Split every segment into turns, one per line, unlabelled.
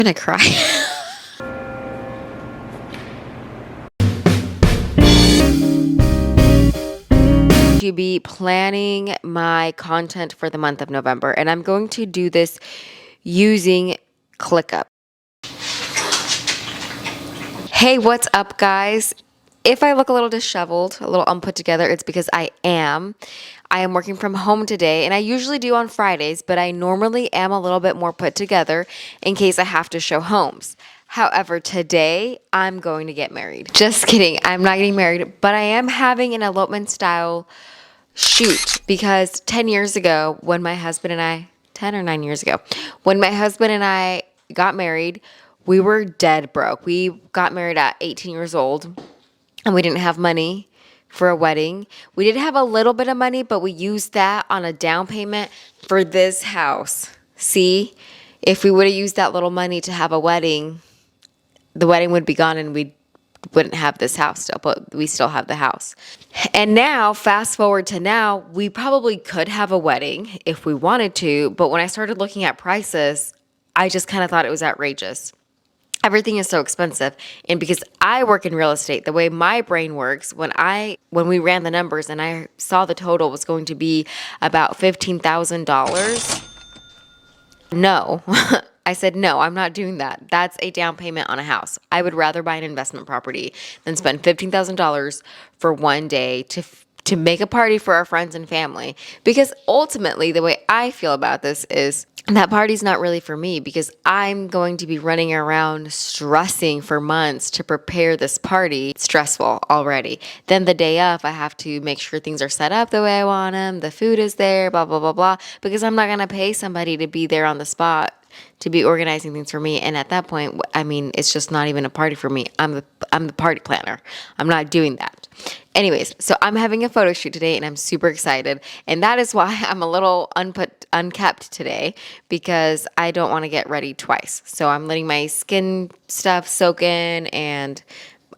gonna cry. To be planning my content for the month of November, and I'm going to do this using ClickUp. Hey, what's up, guys? If I look a little disheveled, a little unput together, it's because I am. I am working from home today, and I usually do on Fridays, but I normally am a little bit more put together in case I have to show homes. However, today I'm going to get married. Just kidding, I'm not getting married, but I am having an elopement style shoot because 10 years ago, when my husband and I, 10 or 9 years ago, when my husband and I got married, we were dead broke. We got married at 18 years old and we didn't have money for a wedding. We did have a little bit of money, but we used that on a down payment for this house. See, if we would have used that little money to have a wedding, the wedding would be gone and we wouldn't have this house still, but we still have the house. And now, fast forward to now, we probably could have a wedding if we wanted to, but when I started looking at prices, I just kind of thought it was outrageous. Everything is so expensive. And because I work in real estate, the way my brain works, when we ran the numbers and I saw the total was going to be about $15,000, no. I said, no, I'm not doing that. That's a down payment on a house. I would rather buy an investment property than spend $15,000 for one day to make a party for our friends and family. Because ultimately, the way I feel about this is that party's not really for me because I'm going to be running around stressing for months to prepare this party. It's stressful already. Then the day of, I have to make sure things are set up the way I want them. The food is there, blah, blah, blah, blah. Because I'm not going to pay somebody to be there on the spot to be organizing things for me. And at that point, I mean, it's just not even a party for me. I'm the party planner. I'm not doing that. Anyways, so I'm having a photo shoot today and I'm super excited. And that is why I'm a little unkept today because I don't want to get ready twice. So I'm letting my skin stuff soak in and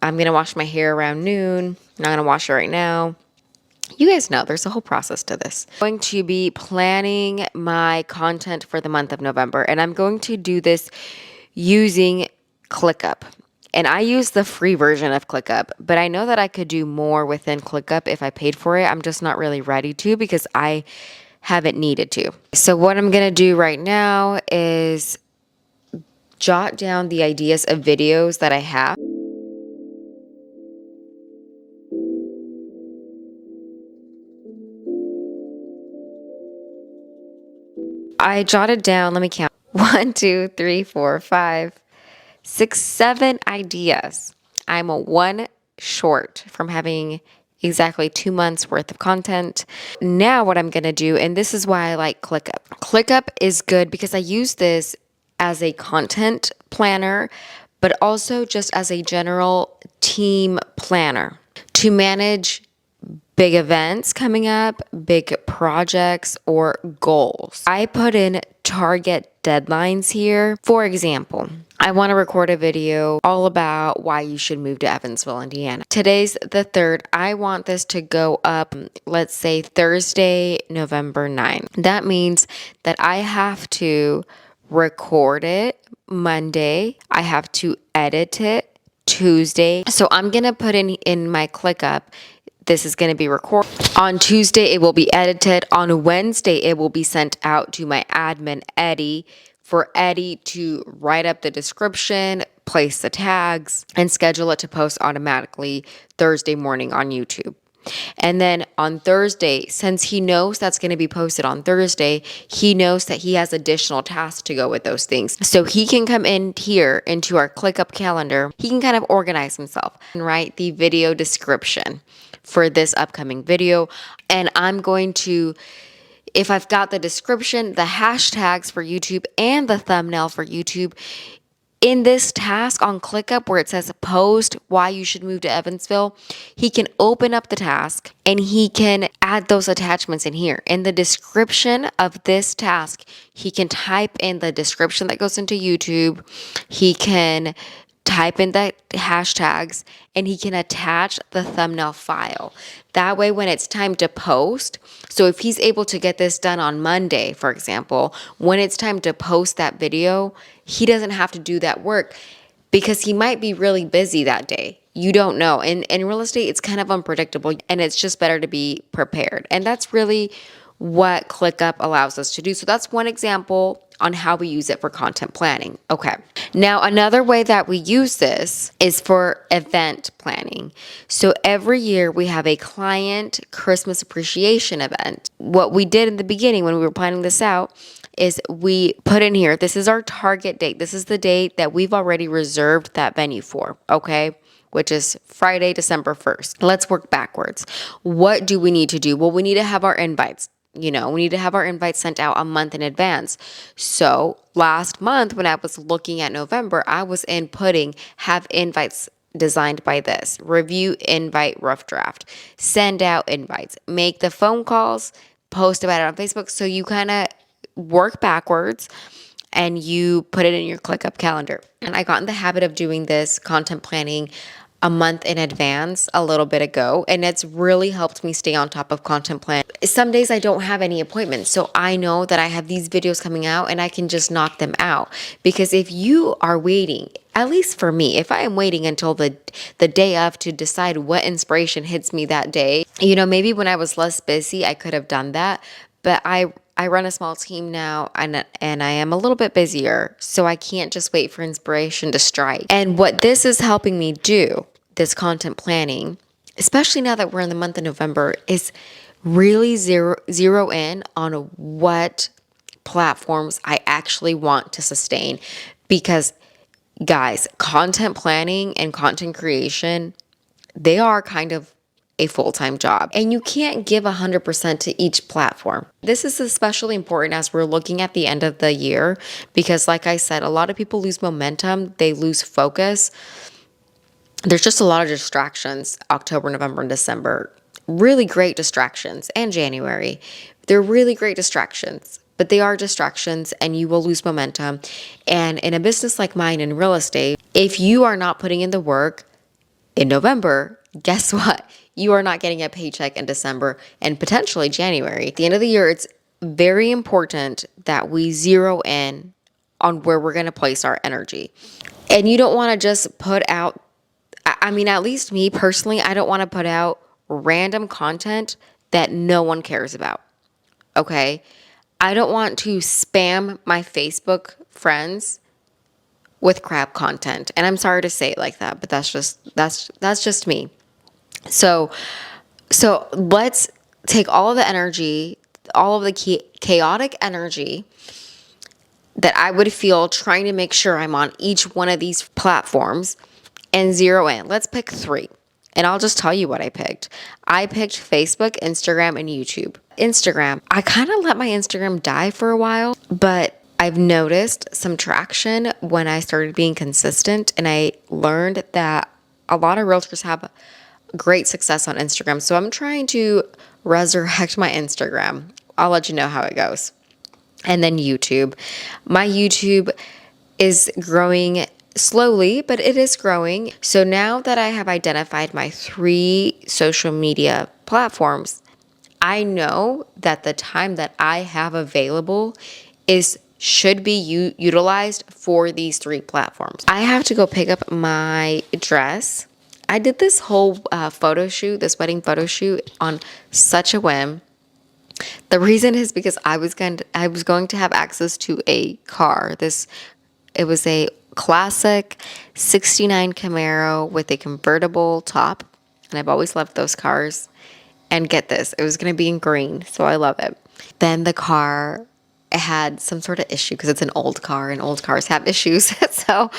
I'm going to wash my hair around noon. I'm not going to wash it right now. You guys know there's a whole process to this. I'm going to be planning my content for the month of November, and I'm going to do this using ClickUp. And I use the free version of ClickUp, but I know that I could do more within ClickUp if I paid for it. I'm just not really ready to because I haven't needed to. So what I'm going to do right now is jot down the ideas of videos that I have. I jotted down, let me count, 1, 2, 3, 4, 5, 6, 7 ideas. I'm one short from having exactly 2 months worth of content. Now what I'm going to do, and this is why I like ClickUp. ClickUp is good because I use this as a content planner, but also just as a general team planner to manage big events coming up, big projects, or goals. I put in target deadlines here. For example, I want to record a video all about why you should move to Evansville, Indiana. Today's the 3rd. I want this to go up, let's say Thursday, November 9th. That means that I have to record it Monday. I have to edit it Tuesday. So I'm going to put in my ClickUp, this is going to be recorded. On Tuesday, it will be edited. On Wednesday, it will be sent out to my admin, Eddie, for Eddie to write up the description, place the tags, and schedule it to post automatically Thursday morning on YouTube. And then on Thursday, since he knows that's going to be posted on Thursday, he knows that he has additional tasks to go with those things. So he can come in here into our ClickUp calendar. He can kind of organize himself and write the video description for this upcoming video. And I'm going to, if I've got the description, the hashtags for YouTube, and the thumbnail for YouTube, in this task on ClickUp where it says post why you should move to Evansville, he can open up the task and he can add those attachments in here. In the description of this task, he can type in the description that goes into YouTube. He can type in the hashtags, and he can attach the thumbnail file. That way, when it's time to post, so if he's able to get this done on Monday, for example, when it's time to post that video, he doesn't have to do that work because he might be really busy that day. You don't know. And in real estate, it's kind of unpredictable, and it's just better to be prepared. And that's really what ClickUp allows us to do. So that's one example on how we use it for content planning. Okay. Now, another way that we use this is for event planning. So every year we have a client Christmas appreciation event. What we did in the beginning when we were planning this out is we put in here, this is our target date. This is the date that we've already reserved that venue for, okay? Which is Friday, December 1st. Let's work backwards. What do we need to do? Well, we need to have our invites. We need to have our invites sent out a month in advance. So last month, when I was looking at November, I was inputting have invites designed by this, review invite rough draft, send out invites, make the phone calls, post about it on Facebook. So you kind of work backwards and you put it in your ClickUp calendar. And I got in the habit of doing this content planning a month in advance a little bit ago, and it's really helped me stay on top of content plan. Some days I don't have any appointments, so I know that I have these videos coming out and I can just knock them out. Because if you are waiting, at least for me, if I am waiting until the day of to decide what inspiration hits me that day, maybe when I was less busy, I could have done that, but I run a small team now, and I am a little bit busier, so I can't just wait for inspiration to strike. And what this is helping me do, this content planning, especially now that we're in the month of November, is really zero in on what platforms I actually want to sustain. Because guys, content planning and content creation, they are kind of a full-time job, and you can't give 100% to each platform. This is especially important as we're looking at the end of the year, because like I said, a lot of people lose momentum, they lose focus. There's just a lot of distractions, October, November, and December. Really great distractions, and January. They're really great distractions, but they are distractions, and you will lose momentum. And in a business like mine in real estate, if you are not putting in the work in November, guess what? You are not getting a paycheck in December and potentially January. At the end of the year, it's very important that we zero in on where we're going to place our energy. And you don't want to just put out, at least me personally, I don't want to put out random content that no one cares about. Okay? I don't want to spam my Facebook friends with crap content. And I'm sorry to say it like that, but that's just me. So let's take all of the energy, all of the chaotic energy that I would feel trying to make sure I'm on each one of these platforms and zero in. Let's pick 3. And I'll just tell you what I picked. I picked Facebook, Instagram, and YouTube. Instagram, I kind of let my Instagram die for a while, but I've noticed some traction when I started being consistent, and I learned that a lot of realtors have great success on Instagram. So I'm trying to resurrect my Instagram. I'll let you know how it goes. And then YouTube. My YouTube is growing slowly, but it is growing. So now that I have identified my 3 social media platforms, I know that the time that I have available should be utilized for these 3 platforms. I have to go pick up my dress. I did this whole this wedding photo shoot on such a whim. The reason is because I was going to have access to a car. It was a classic 69 Camaro with a convertible top, and I've always loved those cars. And get this, it was going to be in green, so I love it. Then the car had some sort of issue because it's an old car, and old cars have issues. So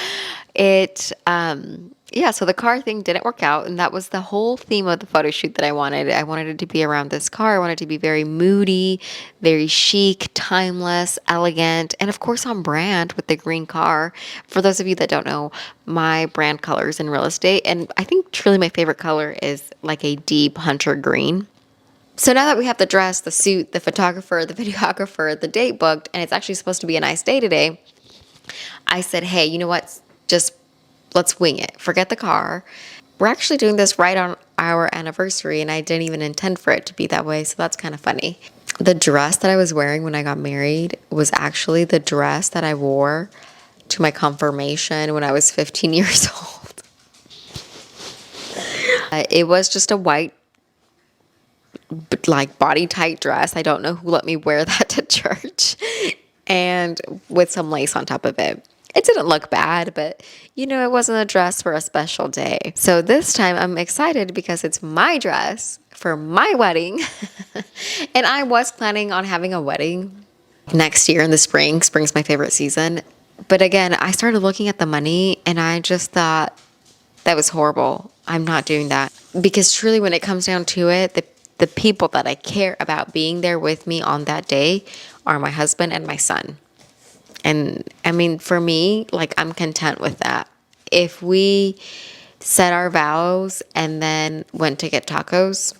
so the car thing didn't work out, and that was the whole theme of the photo shoot that I wanted. I wanted it to be around this car. I wanted it to be very moody, very chic, timeless, elegant, and of course on brand with the green car. For those of you that don't know, my brand colors in real estate, and I think truly my favorite color is like a deep hunter green. So now that we have the dress, the suit, the photographer, the videographer, the date booked, and it's actually supposed to be a nice day today, I said, hey, you know what? Just let's wing it. Forget the car. We're actually doing this right on our anniversary, and I didn't even intend for it to be that way, so that's kind of funny. The dress that I was wearing when I got married was actually the dress that I wore to my confirmation when I was 15 years old. It was just a white, like, body tight dress. I don't know who let me wear that to church, and with some lace on top of it. It didn't look bad, but it wasn't a dress for a special day. So this time I'm excited because it's my dress for my wedding. And I was planning on having a wedding next year in the spring. Spring's my favorite season. But again, I started looking at the money and I just thought that was horrible. I'm not doing that. Because truly, when it comes down to it, the people that I care about being there with me on that day are my husband and my son. And I mean, for me, like, I'm content with that. If we set our vows and then went to get tacos,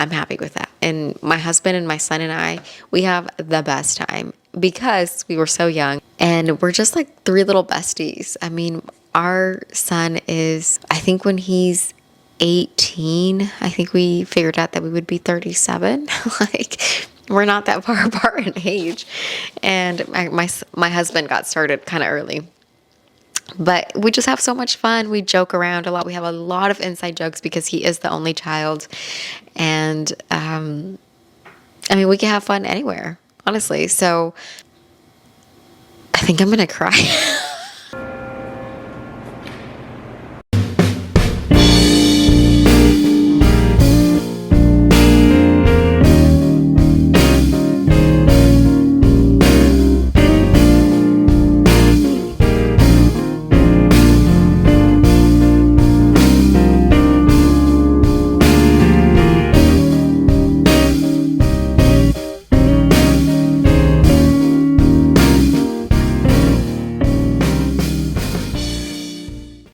I'm happy with that. And my husband and my son and I, we have the best time because we were so young and we're just like three little besties. I mean, our son is, I think when he's 18, I think we figured out that we would be 37. Like, we're not that far apart in age. And my husband got started kind of early. But we just have so much fun. We joke around a lot. We have a lot of inside jokes because he is the only child. And I mean, we can have fun anywhere, honestly. So I think I'm going to cry.